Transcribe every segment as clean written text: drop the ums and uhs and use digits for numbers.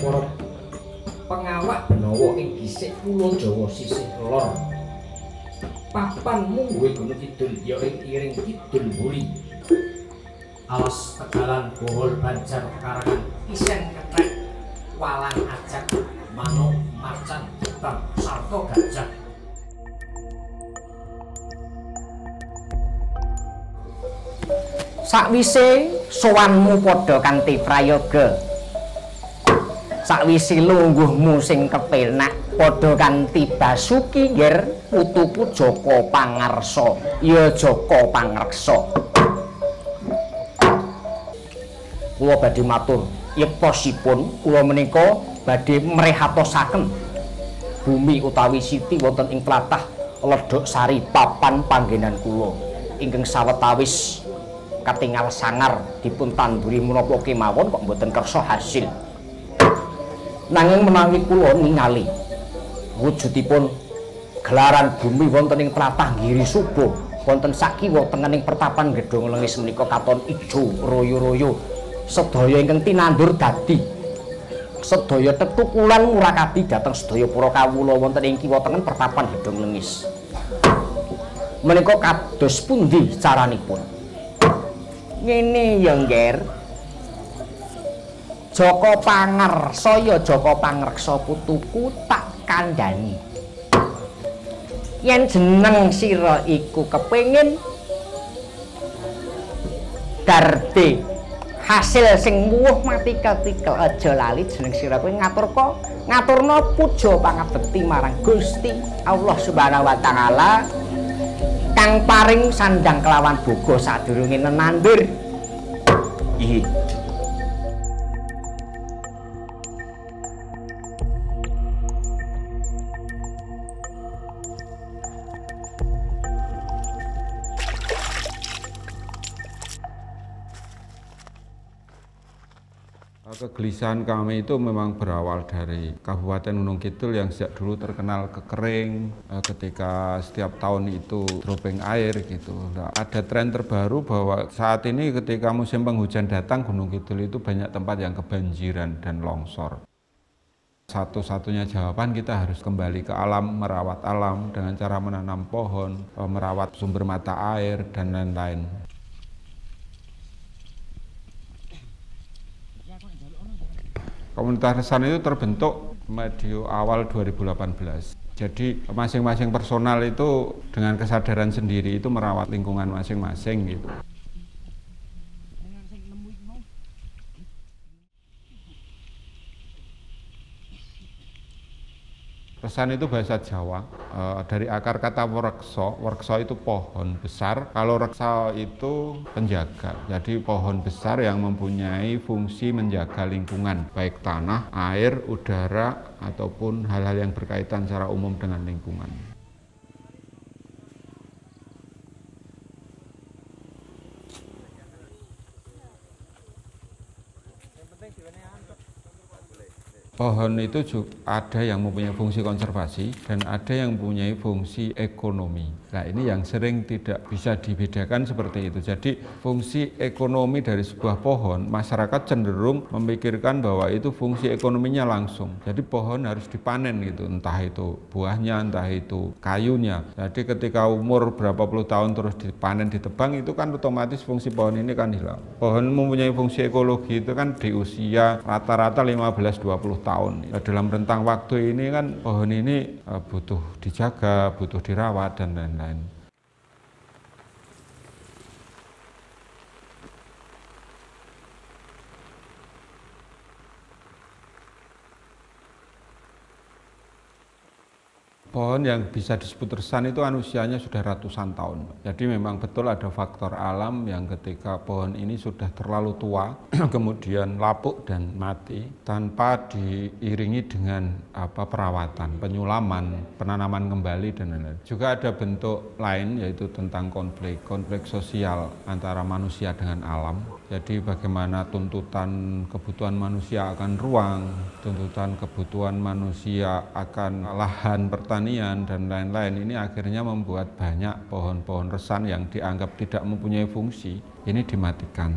para pengawak Benawa ing gisik Pulo Jawa sisih lor. Papan mungguhe Gunung Kidul ya ing iring kidul mburi. Alas Tegalan Bohol Banjar Karangan Isen Kethek Walang Ajak Manuk Macan Hitam sarta Gajah. Sakwise sowanmu padha kanthi prayoga, sakwise lungguhmu sing kepenak padha kanthi Basuki nggir putuku Jaka Pangarsa, ya Jaka Pangreksa. Kula badhe matur, yekposipun kula menika badhe mrehatosaken bumi utawi siti wonten ing tlatah Ledok Sari papan panggenan kula ingkang sawetawis katingal sangar dipun tanduri menapa kemawon kok mboten kersa hasil. Nanging menawi kula ningali wujudipun gelaran bumi wonten ing tlatah Giri Suba wonten sakiwa tengening pertapan Gedhong Lengis menika katon ijo royo-royo sedaya ingkang tinandur dadi sedaya tetukulan murakadi dhateng sedaya para kawula wonten ing kiwa tengen pertapan Gedhong Lengis. Menika kados pundi caranipun? Ngene ya nggir, Jaka Pangarsa ya Jaka Pangreksa putuku tak kandhani yen jeneng sira iku kepengin darbe hasil sing muwuh mati ketikel aja lali jeneng sira kuwi ngaturna puja pangabekti marang Gusti Allah Subhanahu wa taala kang paring sandang kelawan boga sadurunge nenandur. Iya. Kegelisahan kami itu memang berawal dari Kabupaten Gunung Kidul yang sejak dulu terkenal kekering, ketika setiap tahun itu dropping air gitu. Nah, ada tren terbaru bahwa saat ini ketika musim penghujan datang Gunung Kidul itu banyak tempat yang kebanjiran dan longsor. Satu-satunya jawaban kita harus kembali ke alam, merawat alam dengan cara menanam pohon, merawat sumber mata air dan lain-lain. Komunitas Resan itu terbentuk medio awal 2018. Jadi masing-masing personal itu dengan kesadaran sendiri itu merawat lingkungan masing-masing gitu. Resan itu bahasa Jawa, dari akar kata werksa itu pohon besar, kalau reksa itu penjaga. Jadi pohon besar yang mempunyai fungsi menjaga lingkungan, baik tanah, air, udara, ataupun hal-hal yang berkaitan secara umum dengan lingkungan. Pohon itu juga ada yang mempunyai fungsi konservasi dan ada yang mempunyai fungsi ekonomi. Nah, ini yang sering tidak bisa dibedakan seperti itu. Jadi fungsi ekonomi dari sebuah pohon, masyarakat cenderung memikirkan bahwa itu fungsi ekonominya langsung. Jadi pohon harus dipanen gitu, entah itu buahnya, entah itu kayunya. Jadi ketika umur berapa puluh tahun terus dipanen, ditebang, itu kan otomatis fungsi pohon ini kan hilang. Pohon mempunyai fungsi ekologi itu kan di usia rata-rata 15-20 tahun. Dalam rentang waktu ini kan pohon ini butuh dijaga, butuh dirawat dan lain-lain. Pohon yang bisa disebut resan itu kan usianya sudah ratusan tahun. Jadi memang betul ada faktor alam yang ketika pohon ini sudah terlalu tua, kemudian lapuk dan mati tanpa diiringi dengan perawatan, penyulaman, penanaman kembali dan lain-lain. Juga ada bentuk lain yaitu tentang konflik sosial antara manusia dengan alam. Jadi bagaimana tuntutan kebutuhan manusia akan ruang, tuntutan kebutuhan manusia akan lahan pertanian dan lain-lain, ini akhirnya membuat banyak pohon-pohon resan yang dianggap tidak mempunyai fungsi, ini dimatikan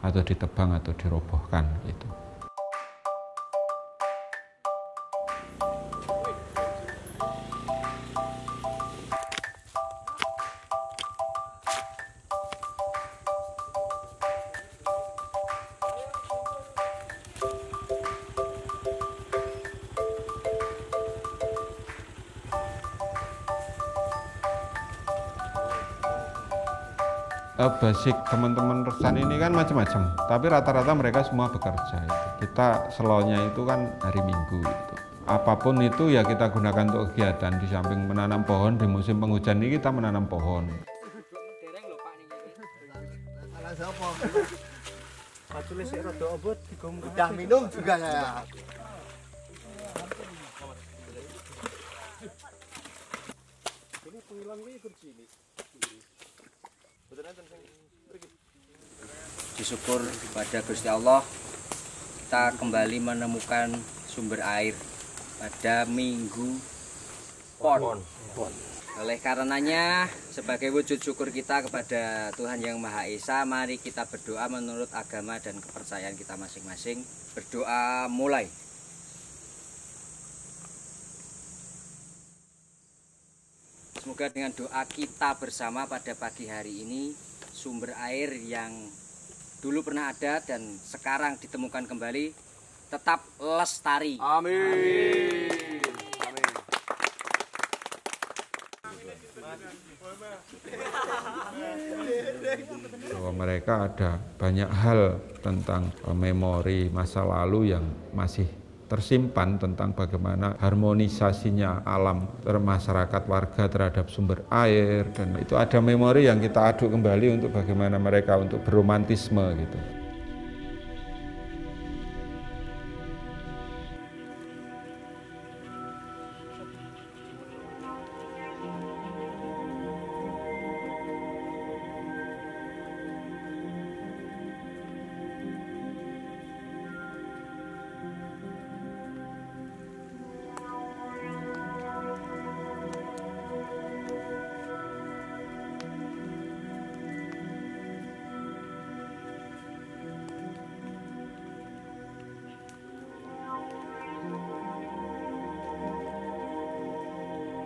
atau ditebang atau dirobohkan gitu. Basic teman-teman resan ini kan macam-macam, tapi rata-rata mereka semua bekerja. Kita slownya itu kan hari Minggu gitu. Apapun itu ya kita gunakan untuk kegiatan. Di samping menanam pohon, di musim penghujan ini kita menanam pohon. Udah minum juga ya. Bersyukur kepada Gusti Allah, kita kembali menemukan sumber air pada Minggu Pon. Oleh karenanya, sebagai wujud syukur kita kepada Tuhan Yang Maha Esa, mari kita berdoa menurut agama dan kepercayaan kita masing-masing. Berdoa mulai. Semoga dengan doa kita bersama pada pagi hari ini, sumber air yang dulu pernah ada dan sekarang ditemukan kembali tetap lestari. Amin. Bahwa mereka ada banyak hal tentang memori masa lalu yang masih tersimpan tentang bagaimana harmonisasinya alam masyarakat warga terhadap sumber air, dan itu ada memori yang kita aduk kembali untuk bagaimana mereka untuk berromantisme gitu.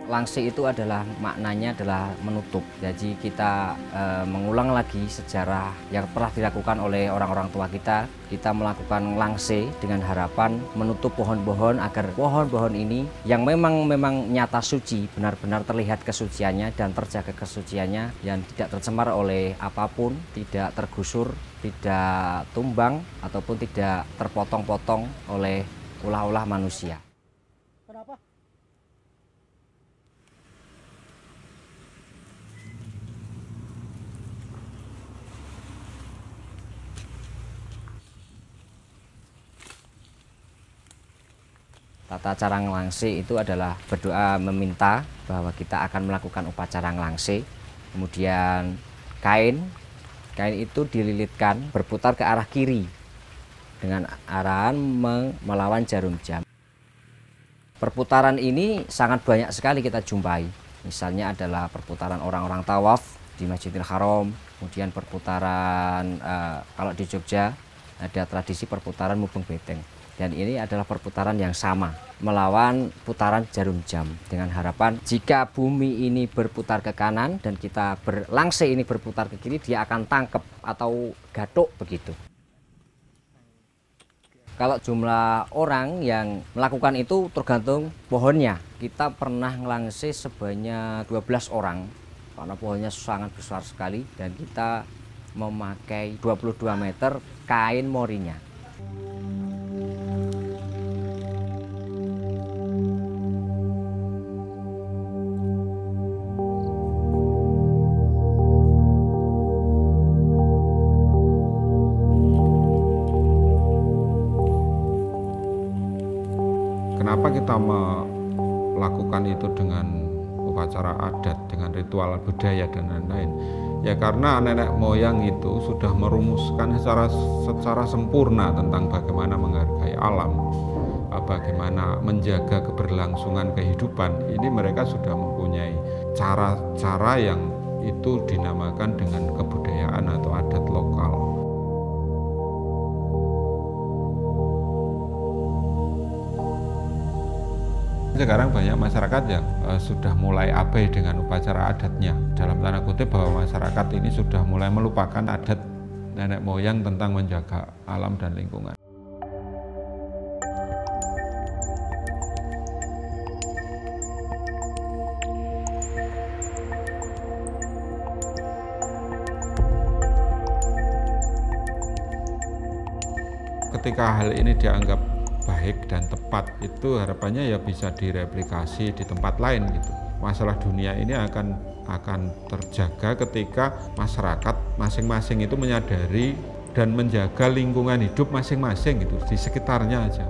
Langse itu adalah maknanya adalah menutup. Jadi kita mengulang lagi sejarah yang pernah dilakukan oleh orang-orang tua kita. Kita melakukan langse dengan harapan menutup pohon-pohon agar pohon-pohon ini yang memang nyata suci, benar-benar terlihat kesuciannya dan terjaga kesuciannya yang tidak tercemar oleh apapun, tidak tergusur, tidak tumbang ataupun tidak terpotong-potong oleh ulah-ulah manusia. Tata cara ngelangse itu adalah berdoa meminta bahwa kita akan melakukan upacara ngelangse. Kemudian kain itu dililitkan berputar ke arah kiri dengan arahan melawan jarum jam. Perputaran ini sangat banyak sekali kita jumpai. Misalnya adalah perputaran orang-orang tawaf di Masjidil Haram, kemudian perputaran kalau di Jogja ada tradisi perputaran mubeng beteng. Dan ini adalah perputaran yang sama, melawan putaran jarum jam. Dengan harapan jika bumi ini berputar ke kanan dan kita berlangse ini berputar ke kiri, dia akan tangkep atau gatuk begitu. Kalau jumlah orang yang melakukan itu tergantung pohonnya. Kita pernah ngelangse sebanyak 12 orang, karena pohonnya sangat besar sekali. Dan kita memakai 22 meter kain morinya. Kenapa kita melakukan itu dengan upacara adat, dengan ritual budaya dan lain-lain? Ya karena nenek moyang itu sudah merumuskan secara sempurna tentang bagaimana menghargai alam, bagaimana menjaga keberlangsungan kehidupan. Ini mereka sudah mempunyai cara-cara yang itu dinamakan dengan kebudayaan atau adat lokal. Sekarang banyak masyarakat yang sudah mulai abai dengan upacara adatnya. Dalam tanda kutip bahwa masyarakat ini sudah mulai melupakan adat nenek moyang tentang menjaga alam dan lingkungan. ketika hal ini dianggap baik dan tepat, itu harapannya ya bisa direplikasi di tempat lain gitu. Masalah dunia ini akan terjaga ketika masyarakat masing-masing itu menyadari dan menjaga lingkungan hidup masing-masing gitu di sekitarnya aja.